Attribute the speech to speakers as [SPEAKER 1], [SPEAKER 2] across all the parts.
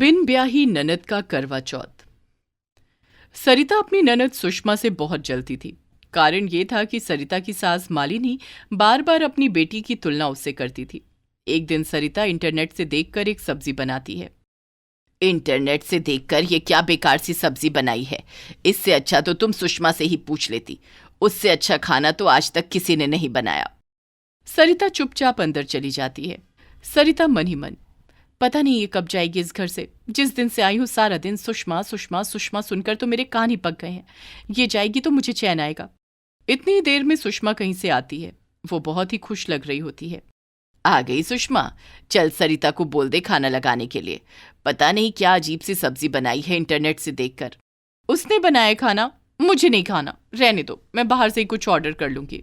[SPEAKER 1] बिन ब्याही ननद का करवा चौथ। सरिता अपनी ननद सुषमा से बहुत जलती थी। कारण ये था कि सरिता की सास मालिनी बार बार अपनी बेटी की तुलना उससे करती थी। एक दिन सरिता इंटरनेट से देखकर एक सब्जी बनाती है। इंटरनेट से देखकर ये क्या बेकार सी सब्जी बनाई है। इससे अच्छा तो तुम सुषमा से ही पूछ लेती। उससे अच्छा खाना तो आज तक किसी ने नहीं बनाया। सरिता चुपचाप अंदर चली जाती है। सरिता मन ही मन, पता नहीं ये कब जाएगी इस घर से। जिस दिन से आई हूँ सारा दिन सुषमा सुषमा सुषमा सुनकर तो मेरे कान ही पक गए हैं। ये जाएगी तो मुझे चैन आएगा। इतनी देर में सुषमा कहीं से आती है। वो बहुत ही खुश लग रही होती है। आ गई सुषमा, चल सरिता को बोल दे खाना लगाने के लिए। पता नहीं क्या अजीब सी सब्जी बनाई है इंटरनेट से देखकर। उसने बनाया खाना, मुझे नहीं खाना, रहने दो, मैं बाहर से ही कुछ ऑर्डर कर लूंगी।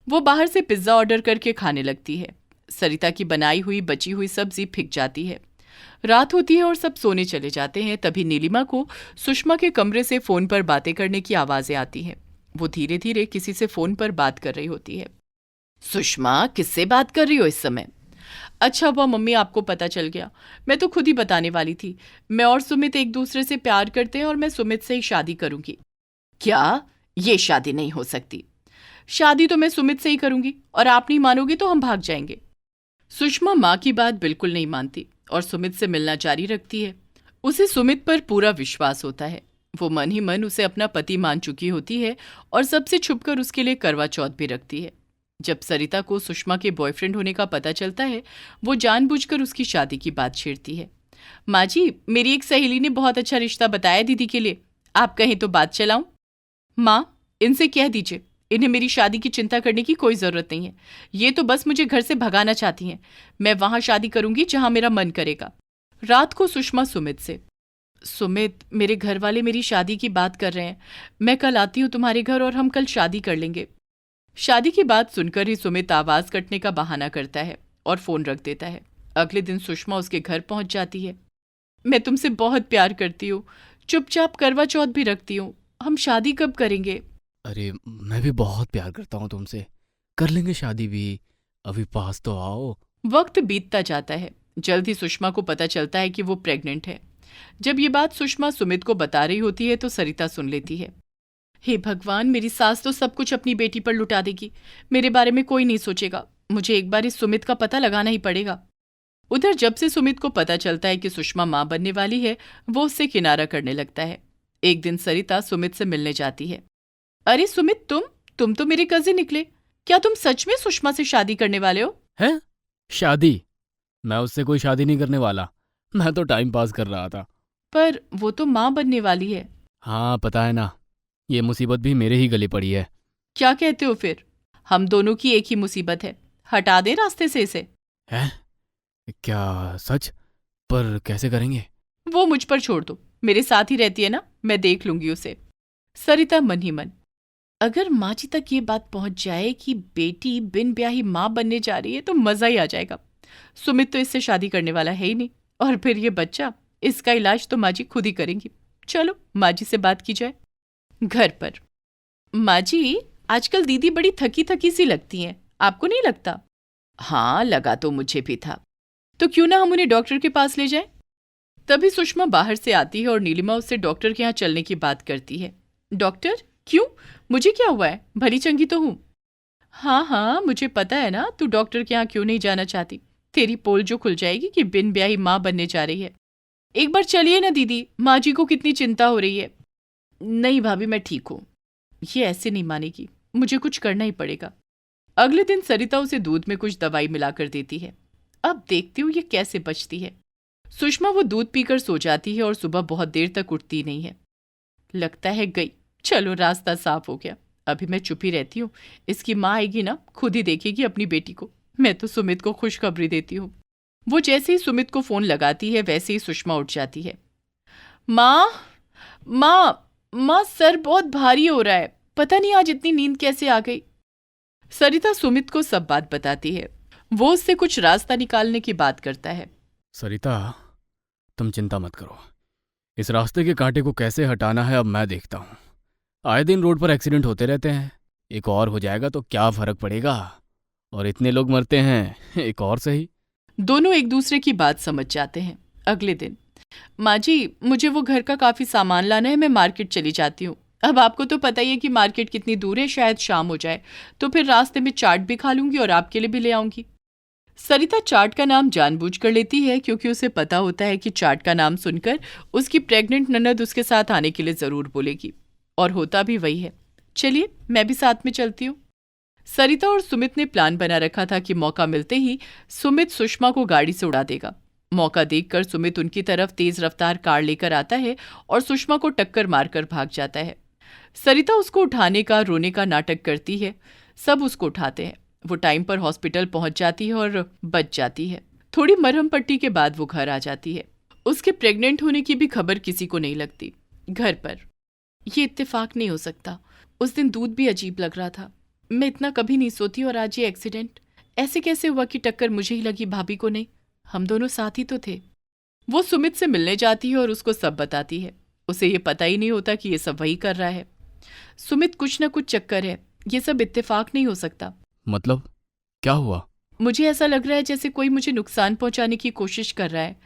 [SPEAKER 1] वो बाहर से पिज्जा ऑर्डर करके खाने लगती है। सरिता की बनाई हुई बची हुई सब्जी फिक जाती है। रात होती है और सब सोने चले जाते हैं। तभी नीलिमा को सुषमा के कमरे से फोन पर बातें करने की आवाजें आती हैं। वो धीरे धीरे किसी से फोन पर बात कर रही होती है। सुषमा, किससे बात कर रही हो इस समय? अच्छा हुआ मम्मी आपको पता चल गया। मैं तो खुद ही बताने वाली थी। मैं और सुमित एक दूसरे से प्यार करते हैं और मैं सुमित से ही शादी करूंगी। क्या? ये शादी नहीं हो सकती। शादी तो मैं सुमित से ही करूंगी और आप नहीं मानोगे तो हम भाग जाएंगे। सुषमा माँ की बात बिल्कुल नहीं मानती और सुमित से मिलना जारी रखती है। उसे सुमित पर पूरा विश्वास होता है। वो मन ही मन उसे अपना पति मान चुकी होती है और सबसे छुपकर उसके लिए करवा चौथ भी रखती है। जब सरिता को सुषमा के बॉयफ्रेंड होने का पता चलता है, वो जानबूझकर उसकी शादी की बात छेड़ती है। माँ जी, मेरी एक सहेली ने बहुत अच्छा रिश्ता बताया दीदी के लिए। आप कहें तो बात चलाऊं? माँ, इनसे कह दीजिए इन्हें मेरी शादी की चिंता करने की कोई जरूरत नहीं है। ये तो बस मुझे घर से भगाना चाहती हैं। मैं वहां शादी करूंगी जहां मेरा मन करेगा। रात को सुषमा सुमित से, सुमित, मेरे घर वाले मेरी शादी की बात कर रहे हैं। मैं कल आती हूँ तुम्हारे घर और हम कल शादी कर लेंगे। शादी की बात सुनकर ही सुमित आवाज कटने का बहाना करता है और फोन रख देता है। अगले दिन सुषमा उसके घर पहुंच जाती है। मैं तुमसे बहुत प्यार करती हूँ, चुपचाप करवा चौथ भी रखती हूँ। हम शादी कब करेंगे?
[SPEAKER 2] अरे मैं भी बहुत प्यार करता हूँ तुमसे। कर लेंगे शादी भी। अभी पास तो आओ।
[SPEAKER 1] वक्त बीतता जाता है। जल्द ही सुषमा को पता चलता है कि वो प्रेग्नेंट है। जब ये बात सुषमा सुमित को बता रही होती है तो सरिता सुन लेती है। हे भगवान, मेरी सास तो सब कुछ अपनी बेटी पर लुटा देगी। मेरे बारे में कोई नहीं सोचेगा। मुझे एक बार इस सुमित का पता लगाना ही पड़ेगा। उधर जब से सुमित को पता चलता है कि सुषमा मां बनने वाली है, वो उससे किनारा करने लगता है। एक दिन सरिता सुमित से मिलने जाती है। अरे सुमित, तुम तो मेरे कजिन निकले। क्या तुम सच में सुषमा से शादी करने वाले हो?
[SPEAKER 2] हैं? शादी? मैं उससे कोई शादी नहीं करने वाला। मैं तो टाइम पास कर रहा था।
[SPEAKER 1] पर वो तो मां बनने वाली है।
[SPEAKER 2] हाँ, पता है ना। ये मुसीबत भी मेरे ही गले पड़ी है।
[SPEAKER 1] क्या कहते हो फिर? हम दोनों की एक ही मुसीबत है। हटा दे रास्ते से इसे।
[SPEAKER 2] हैं? क्या सच? पर कैसे करेंगे?
[SPEAKER 1] वो मुझ पर छोड़ दो। मेरे साथ ही रहती है ना, मैं देख लूंगी उसे। सरिता मन ही मन, अगर माँ जी तक ये बात पहुंच जाए कि बेटी बिन ब्याही माँ बनने जा रही है तो मजा ही आ जाएगा। सुमित तो इससे शादी करने वाला है ही नहीं। और फिर ये बच्चा, इसका इलाज तो माँ जी खुद ही करेंगी। चलो माँ जी से बात की जाए। घर पर, माँ जी, आजकल दीदी बड़ी थकी थकी सी लगती हैं, आपको नहीं लगता? हाँ, लगा तो मुझे भी था। तो क्यों ना हम उन्हें डॉक्टर के पास ले जाएं? तभी सुषमा बाहर से आती है और नीलिमा उससे डॉक्टर के यहाँ चलने की बात करती है। डॉक्टर? क्यों? मुझे क्या हुआ है? भली चंगी तो हूँ। हाँ हाँ, मुझे पता है ना तू डॉक्टर के यहाँ क्यों नहीं जाना चाहती। तेरी पोल जो खुल जाएगी कि बिन ब्याही माँ बनने जा रही है। एक बार चलिए ना दीदी, माँ जी को कितनी चिंता हो रही है। नहीं भाभी, मैं ठीक हूँ। ये ऐसे नहीं मानेगी, मुझे कुछ करना ही पड़ेगा। अगले दिन सरिता उसे दूध में कुछ दवाई मिलाकर देती है। अब देखती हूँ ये कैसे बचती है। सुषमा वो दूध पीकर सो जाती है और सुबह बहुत देर तक उठती नहीं है। लगता है गई। चलो रास्ता साफ हो गया। अभी मैं चुप ही रहती हूँ। इसकी माँ आएगी ना, खुद ही देखेगी अपनी बेटी को। मैं तो सुमित को खुशखबरी देती हूँ। वो जैसे ही सुमित को फोन लगाती है वैसे ही सुषमा उठ जाती है। माँ, माँ, सर बहुत भारी हो रहा है। पता नहीं आज इतनी नींद कैसे आ गई। सरिता सुमित को सब बात बताती है। वो उससे कुछ रास्ता निकालने की बात करता है।
[SPEAKER 2] सरिता, तुम चिंता मत करो। इस रास्ते के कांटे को कैसे हटाना है अब मैं देखता हूँ। आए दिन रोड पर एक्सीडेंट होते रहते हैं। एक और हो जाएगा तो क्या फर्क पड़ेगा। और इतने लोग मरते हैं, एक और सही।
[SPEAKER 1] दोनों एक दूसरे की बात समझ जाते हैं। अगले दिन माँ जी, मुझे वो घर का काफ़ी सामान लाना है, मैं मार्केट चली जाती हूँ। अब आपको तो पता ही है कि मार्केट कितनी दूर है, शायद शाम हो जाए, तो फिर रास्ते में चाट भी खा लूँगी और आपके लिए भी ले आऊँगी। सरिता चाट का नाम जानबूझकर लेती है क्योंकि उसे पता होता है कि चाट का नाम सुनकर उसकी प्रेग्नेंट ननद उसके साथ आने के लिए ज़रूर बोलेगी, और होता भी वही है। चलिए, मैं भी साथ में चलती हूँ। सरिता और सुमित ने प्लान बना रखा था कि मौका मिलते ही सुमित सुषमा को गाड़ी से उड़ा देगा। मौका देखकर सुमित उनकी तरफ तेज रफ्तार कार लेकर आता है और सुषमा को टक्कर मारकर भाग जाता है। सरिता उसको उठाने का, रोने का नाटक करती है। सब उसको उठाते हैं। वो टाइम पर हॉस्पिटल पहुंच जाती है और बच जाती है। थोड़ी मरहम पट्टी के बाद वो घर आ जाती है। उसके प्रेग्नेंट होने की भी खबर किसी को नहीं लगती। घर पर ये इत्तेफाक नहीं हो सकता। उस दिन दूध भी अजीब लग रहा था। मैं इतना कभी नहीं सोती, और आज ये एक्सीडेंट ऐसे कैसे हुआ कि टक्कर मुझे ही लगी, भाभी को नहीं? हम दोनों साथ ही तो थे। वो सुमित से मिलने जाती है और उसको सब बताती है। उसे ये पता ही नहीं होता कि ये सब वही कर रहा है। सुमित, कुछ ना कुछ चक्कर है, ये सब इत्तेफाक नहीं हो सकता।
[SPEAKER 2] मतलब क्या हुआ?
[SPEAKER 1] मुझे ऐसा लग रहा है जैसे कोई मुझे नुकसान पहुंचाने की कोशिश कर रहा है।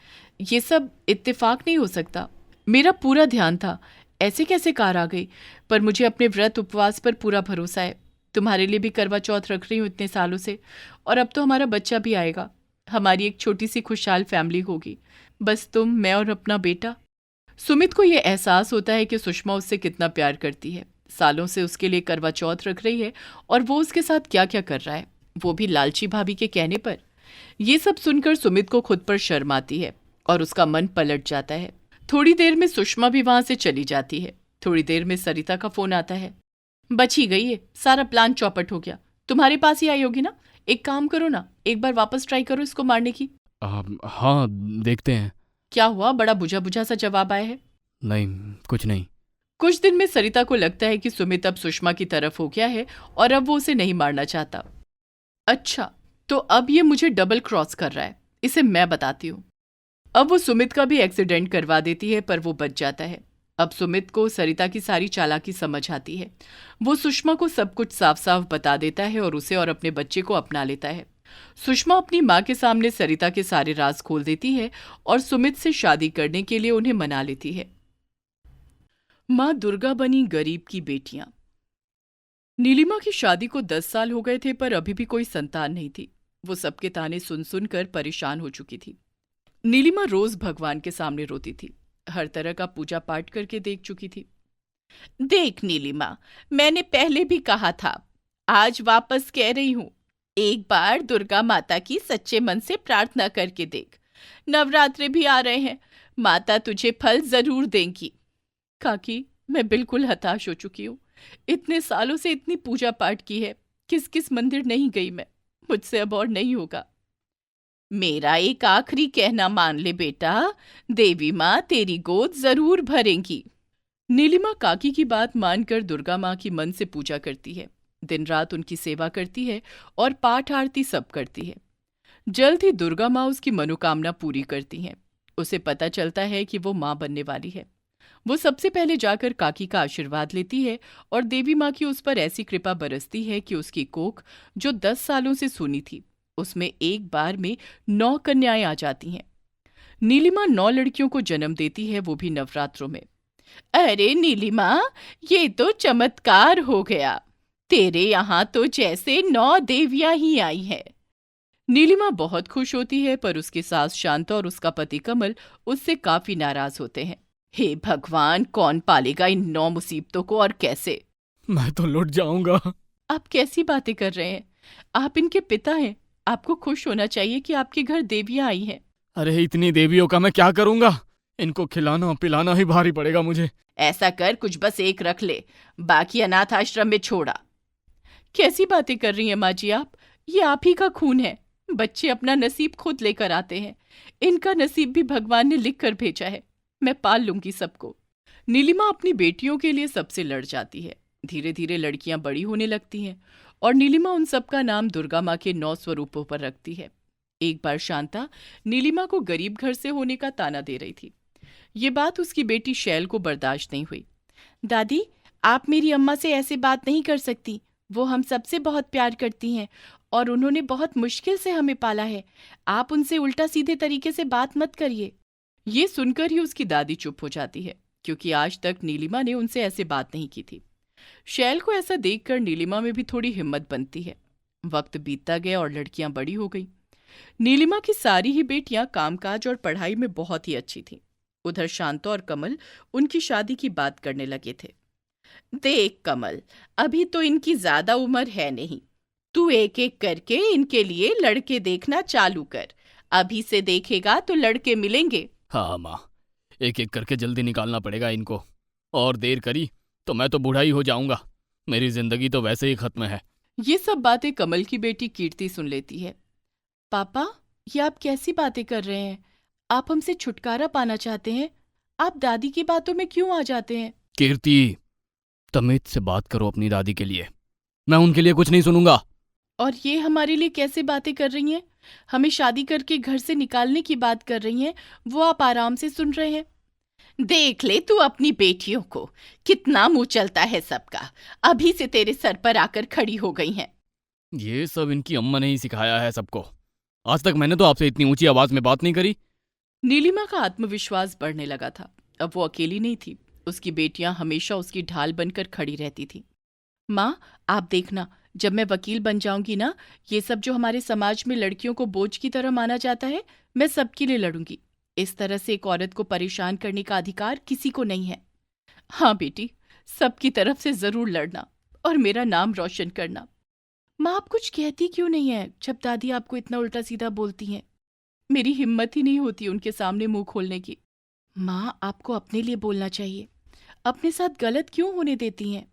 [SPEAKER 1] ये सब इत्तेफाक नहीं हो सकता। मेरा पूरा ध्यान था, ऐसे कैसे कार आ गई? पर मुझे अपने व्रत उपवास पर पूरा भरोसा है। तुम्हारे लिए भी करवा चौथ रख रही हूँ इतने सालों से, और अब तो हमारा बच्चा भी आएगा। हमारी एक छोटी सी खुशहाल फैमिली होगी, बस तुम, मैं और अपना बेटा। सुमित को यह एहसास होता है कि सुषमा उससे कितना प्यार करती है। सालों से उसके लिए करवा चौथ रख रही है, और वो उसके साथ क्या क्या कर रहा है, वो भी लालची भाभी के कहने पर। ये सब सुनकर सुमित को खुद पर शर्म आती है और उसका मन पलट जाता है। थोड़ी देर में सुषमा भी वहां से चली जाती है। थोड़ी देर में सरिता का फोन आता है। बच ही गई है, सारा प्लान चौपट हो गया। तुम्हारे पास ही आई होगी ना? एक काम करो ना, एक बार वापस ट्राई करो इसको मारने की।
[SPEAKER 2] हाँ, देखते हैं।
[SPEAKER 1] क्या हुआ? बड़ा बुझा बुझा सा जवाब आया है।
[SPEAKER 2] नहीं, कुछ नहीं।
[SPEAKER 1] कुछ दिन में सरिता को लगता है कि सुमित अब सुषमा की तरफ हो गया है और अब वो उसे नहीं मारना चाहता। अच्छा, तो अब ये मुझे डबल क्रॉस कर रहा है, इसे मैं बताती हूँ। अब वो सुमित का भी एक्सीडेंट करवा देती है, पर वो बच जाता है। अब सुमित को सरिता की सारी चालाकी समझ आती है। वो सुषमा को सब कुछ साफ साफ बता देता है और उसे और अपने बच्चे को अपना लेता है। सुषमा अपनी माँ के सामने सरिता के सारे राज खोल देती है और सुमित से शादी करने के लिए उन्हें मना लेती है। माँ दुर्गा बनी गरीब की बेटियां। नीलिमा की शादी को 10 साल हो गए थे, पर अभी भी कोई संतान नहीं थी। वो सबके ताने सुन सुनकर परेशान हो चुकी थी। नीलिमा रोज भगवान के सामने रोती थी। हर तरह का पूजा पाठ करके देख चुकी थी। देख नीलिमा, मैंने पहले भी कहा था, आज वापस कह रही हूं, एक बार दुर्गा माता की सच्चे मन से प्रार्थना करके देख। नवरात्रे भी आ रहे हैं, माता तुझे फल जरूर देंगी। काकी, मैं बिल्कुल हताश हो चुकी हूँ। इतने सालों से इतनी पूजा पाठ की है, किस किस मंदिर नहीं गई मैं। मुझसे अब और नहीं होगा। मेरा एक आखिरी कहना मान ले बेटा, देवी माँ तेरी गोद जरूर भरेंगी। नीलिमा काकी की बात मानकर दुर्गा माँ की मन से पूजा करती है। दिन रात उनकी सेवा करती है और पाठ आरती सब करती है। जल्द ही दुर्गा माँ उसकी मनोकामना पूरी करती हैं। उसे पता चलता है कि वो माँ बनने वाली है। वो सबसे पहले जाकर काकी का आशीर्वाद लेती है और देवी माँ की उस पर ऐसी कृपा बरसती है कि उसकी कोख, जो 10 सालों से सूनी थी, उसमें एक बार में 9 कन्याएं आ जाती हैं। नीलिमा 9 लड़कियों को जन्म देती है, वो भी नवरात्रों में। अरे नीलिमा, ये तो चमत्कार हो गया। तेरे यहाँ तो जैसे 9 देवियां ही आई हैं। नीलिमा बहुत खुश होती है, पर उसकी सास शांता और उसका पति कमल उससे काफी नाराज होते हैं। हे भगवान, कौन पालेगा इन 9 मुसीबतों को, और कैसे?
[SPEAKER 2] मैं तो लुट जाऊंगा।
[SPEAKER 1] आप कैसी बातें कर रहे हैं? आप इनके पिता हैं। आपको खुश होना चाहिए कि आपके घर देवियां आई हैं।
[SPEAKER 2] अरे इतनी देवियों का मैं क्या करूंगा? इनको खिलाना और पिलाना ही भारी पड़ेगा मुझे।
[SPEAKER 1] ऐसा कर, कुछ बस एक रख ले, बाकी अनाथ आश्रम में छोड़ा। कैसी बातें कर रही हैं माँ जी आप? ये आप ही का खून है। बच्चे अपना नसीब खुद लेकर आते हैं। इनका नसीब भी भगवान ने लिख कर भेजा है। मैं पाल लूंगी सबको। नीलिमा अपनी बेटियों के लिए सबसे लड़ जाती है। धीरे धीरे लड़कियां बड़ी होने लगती हैं और नीलिमा उन सबका नाम दुर्गा माँ के 9 स्वरूपों पर रखती है। एक बार शांता नीलिमा को गरीब घर से होने का ताना दे रही थी। ये बात उसकी बेटी शैल को बर्दाश्त नहीं हुई। दादी, आप मेरी अम्मा से ऐसे बात नहीं कर सकती। वो हम सबसे बहुत प्यार करती हैं और उन्होंने बहुत मुश्किल से हमें पाला है। आप उनसे उल्टा सीधे तरीके से बात मत करिए। ये सुनकर ही उसकी दादी चुप हो जाती है, क्योंकि आज तक नीलिमा ने उनसे ऐसे बात नहीं की थी। शैल को ऐसा देखकर नीलिमा में भी थोड़ी हिम्मत बनती है। वक्त बीतता गया और लड़कियां बड़ी हो गई। नीलिमा की सारी ही बेटियां कामकाज और पढ़ाई में बहुत ही अच्छी थीं। उधर शांता और कमल उनकी शादी की बात करने लगे थे। देख कमल, अभी तो इनकी ज्यादा उम्र है नहीं। तू एक एक करके इनके लिए लड़के देखना चालू कर। अभी से देखेगा तो लड़के मिलेंगे।
[SPEAKER 2] हाँ माँ, एक एक करके जल्दी निकालना पड़ेगा इनको। और देर करी तो मैं तो बूढ़ा ही हो जाऊंगा। मेरी जिंदगी तो वैसे ही खत्म है।
[SPEAKER 1] ये सब बातें कमल की बेटी कीर्ति सुन लेती है। पापा, ये आप कैसी बातें कर रहे हैं? आप हमसे छुटकारा पाना चाहते हैं? आप दादी की बातों में क्यों आ जाते हैं?
[SPEAKER 2] कीर्ति, तमीज से बात करो अपनी दादी के लिए। मैं उनके लिए कुछ नहीं सुनूंगा।
[SPEAKER 1] और ये हमारे लिए कैसे बातें कर रही हैं? हमें शादी करके घर से निकालने की बात कर रही हैं, वो आप आराम से सुन रहे हैं। देख ले तू अपनी बेटियों को, कितना मुंह चलता है सबका। अभी से तेरे सर पर आकर खड़ी हो गई हैं।
[SPEAKER 2] ये सब इनकी अम्मा ने ही सिखाया है सबको। आज तक मैंने तो आपसे इतनी ऊंची आवाज में बात नहीं करी।
[SPEAKER 1] नीलिमा का आत्मविश्वास बढ़ने लगा था। अब वो अकेली नहीं थी, उसकी बेटियां हमेशा उसकी ढाल बनकर खड़ी रहती थी। माँ, आप देखना, जब मैं वकील बन जाऊंगी ना, ये सब जो हमारे समाज में लड़कियों को बोझ की तरह माना जाता है, मैं सबके लिए लड़ूंगी। इस तरह से एक औरत को परेशान करने का अधिकार किसी को नहीं है। हाँ बेटी, सबकी तरफ से जरूर लड़ना और मेरा नाम रोशन करना। माँ, आप कुछ कहती क्यों नहीं है जब दादी आपको इतना उल्टा सीधा बोलती हैं? मेरी हिम्मत ही नहीं होती उनके सामने मुंह खोलने की। माँ, आपको अपने लिए बोलना चाहिए। अपने साथ गलत क्यों होने देती हैं?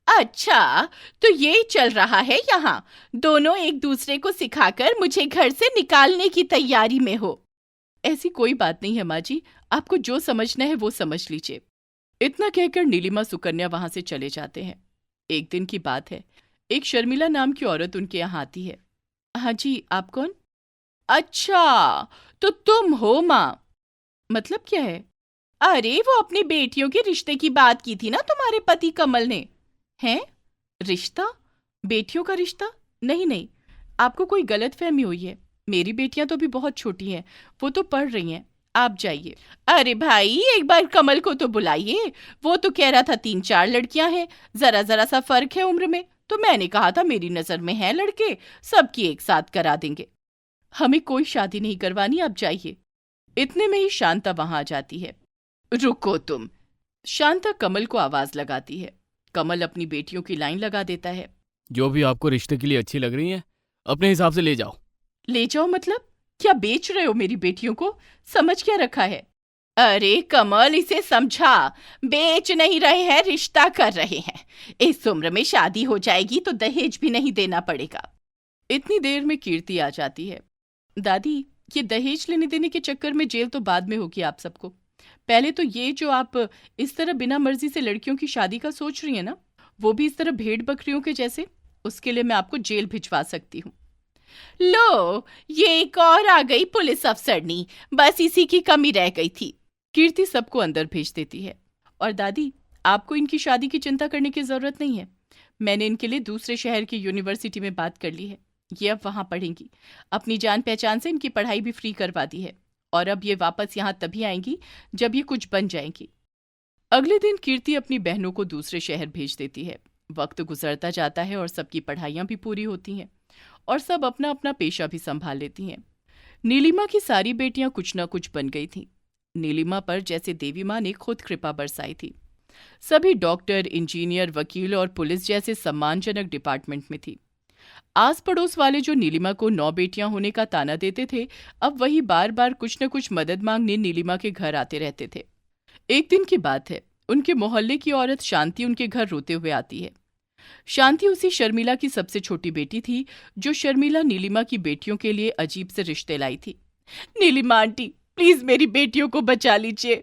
[SPEAKER 1] अच्छा, तो ये चल रहा है यहाँ। दोनों एक दूसरे को सिखाकर मुझे घर से निकालने की तैयारी में हो। ऐसी कोई बात नहीं है माँ जी, आपको जो समझना है वो समझ लीजिए। इतना कहकर नीलिमा सुकन्या वहां से चले जाते हैं। एक दिन की बात है, एक शर्मिला नाम की औरत उनके यहाँ आती है। हाँ जी, आप कौन? अच्छा, तो तुम हो माँ। मतलब क्या है? अरे, वो अपनी बेटियों के रिश्ते की बात की थी ना तुम्हारे पति कमल ने। हैं? रिश्ता? बेटियों का रिश्ता? नहीं नहीं, आपको कोई गलतफहमी हुई है। मेरी बेटियां तो भी बहुत छोटी हैं, वो तो पढ़ रही हैं। आप जाइए। अरे भाई, एक बार कमल को तो बुलाइए। वो तो कह रहा था 3-4 लड़कियां हैं, जरा जरा सा फर्क है उम्र में। तो मैंने कहा था मेरी नजर में है लड़के, सबकी एक साथ करा देंगे। हमें कोई शादी नहीं करवानी, आप जाइए। इतने में ही शांता वहां आ जाती है। रुको तुम। शांता कमल को आवाज लगाती है। कमल अपनी बेटियों की लाइन लगा देता है।
[SPEAKER 2] जो भी आपको रिश्ते के लिए अच्छी लग रही है, अपने हिसाब से ले जाओ।
[SPEAKER 1] ले जाओ मतलब? क्या बेच रहे हो मेरी बेटियों को? समझ क्या रखा है? अरे कमल, इसे समझा। बेच नहीं रहे हैं, रिश्ता कर रहे हैं। इस उम्र में शादी हो जाएगी तो दहेज भी नहीं देना पड़ेगा। इतनी देर में कीर्ति आ जाती है। दादी, ये दहेज लेने देने के चक्कर में जेल तो बाद में होगी आप सबको। पहले तो ये जो आप इस तरह बिना मर्जी से लड़कियों की शादी का सोच रही है ना, वो भी इस तरह भेड़ बकरियों के जैसे, उसके लिए मैं आपको जेल भिजवा सकती हूँ। लो, ये एक और आ गई पुलिस अफसरनी। बस इसी की कमी रह गई थी। कीर्ति सबको अंदर भेज देती है। और दादी, आपको इनकी शादी की चिंता करने की जरूरत नहीं है। मैंने इनके लिए दूसरे शहर की यूनिवर्सिटी में बात कर ली है। ये अब वहां पढ़ेंगी। अपनी जान पहचान से इनकी पढ़ाई भी फ्री करवा दी है। और अब ये वापस यहाँ तभी आएंगी जब ये कुछ बन जाएंगी। अगले दिन कीर्ति अपनी बहनों को दूसरे शहर भेज देती है। वक्त गुजरता जाता है और सबकी पढ़ाइयाँ भी पूरी होती हैं और सब अपना अपना पेशा भी संभाल लेती हैं। नीलिमा की सारी बेटियां कुछ न कुछ बन गई थीं। नीलिमा पर जैसे देवी माँ ने खुद कृपा बरसाई थी। सभी डॉक्टर, इंजीनियर, वकील और पुलिस जैसे सम्मानजनक डिपार्टमेंट में थी। आस पड़ोस वाले जो नीलिमा को 9 बेटियां होने का ताना देते थे, अब वही बार बार कुछ न कुछ मदद मांगने नीलिमा के घर आते रहते थे। एक दिन की बात है, उनके मोहल्ले की औरत शांति उनके घर रोते हुए आती है। शांति उसी शर्मिला की सबसे छोटी बेटी थी, जो शर्मिला नीलिमा की बेटियों के लिए अजीब से रिश्ते लाई थी। नीलिमा आंटी, प्लीज मेरी बेटियों को बचा लीजिए।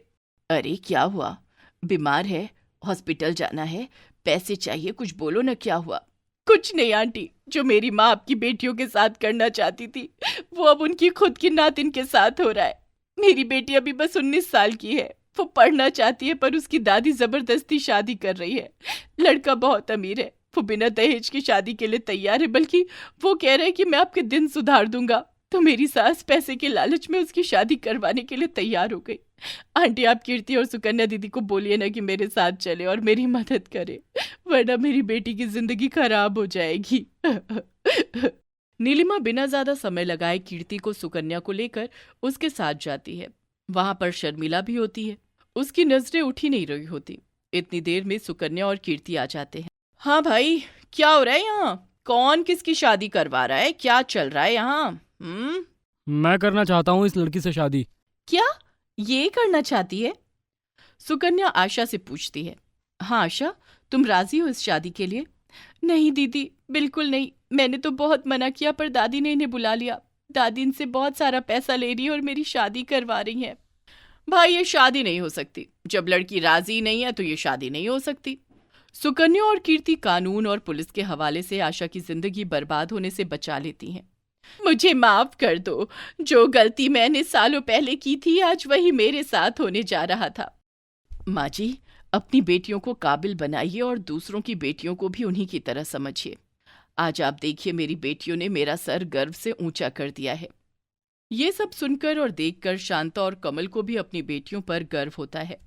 [SPEAKER 1] अरे क्या हुआ? बीमार है? हॉस्पिटल जाना है? पैसे चाहिए? कुछ बोलो ना, क्या हुआ? कुछ नहीं आंटी, जो मेरी माँ आपकी बेटियों के साथ करना चाहती थी, वो अब उनकी खुद की नातिन के साथ हो रहा है। मेरी बेटी अभी बस 19 साल की है। वो पढ़ना चाहती है, पर उसकी दादी जबरदस्ती शादी कर रही है। लड़का बहुत अमीर है, वो बिना दहेज की शादी के लिए तैयार है, बल्कि वो कह रहा है कि मैं आपके दिन सुधार दूंगा। तो मेरी सास पैसे के लालच में उसकी शादी करवाने के लिए तैयार हो गई। आंटी, आप कीर्ति और सुकन्या दीदी को बोलिए ना कि मेरे साथ चले और मेरी मदद करे, वरना मेरी बेटी की जिंदगी खराब हो जाएगी। नीलिमा बिना ज्यादा समय लगाए कीर्ति को सुकन्या को लेकर उसके साथ जाती है। वहां पर शर्मिला भी होती है। उसकी नजरें उठ ही नहीं रही होती। इतनी देर में सुकन्या और कीर्ति आ जाते हैं। हाँ भाई, क्या हो रहा है यहाँ? कौन किसकी शादी करवा रहा है? क्या चल रहा है यहाँ?
[SPEAKER 2] मैं करना चाहता हूँ इस लड़की से शादी।
[SPEAKER 1] क्या ये करना चाहती है? सुकन्या आशा से पूछती है। हाँ आशा, तुम राजी हो इस शादी के लिए? नहीं दीदी, बिल्कुल नहीं। मैंने तो बहुत मना किया, पर दादी ने इन्हें बुला लिया। दादी इनसे बहुत सारा पैसा ले रही है और मेरी शादी करवा रही है। भाई, ये शादी नहीं हो सकती। जब लड़की राजी नहीं है तो ये शादी नहीं हो सकती। सुकन्या और कीर्ति कानून और पुलिस के हवाले से आशा की जिंदगी बर्बाद होने से बचा लेती हैं। मुझे माफ कर दो। जो गलती मैंने सालों पहले की थी, आज वही मेरे साथ होने जा रहा था। माँ जी, अपनी बेटियों को काबिल बनाइए और दूसरों की बेटियों को भी उन्हीं की तरह समझिए। आज आप देखिए, मेरी बेटियों ने मेरा सर गर्व से ऊंचा कर दिया है। ये सब सुनकर और देखकर शांता और कमल को भी अपनी बेटियों पर गर्व होता है।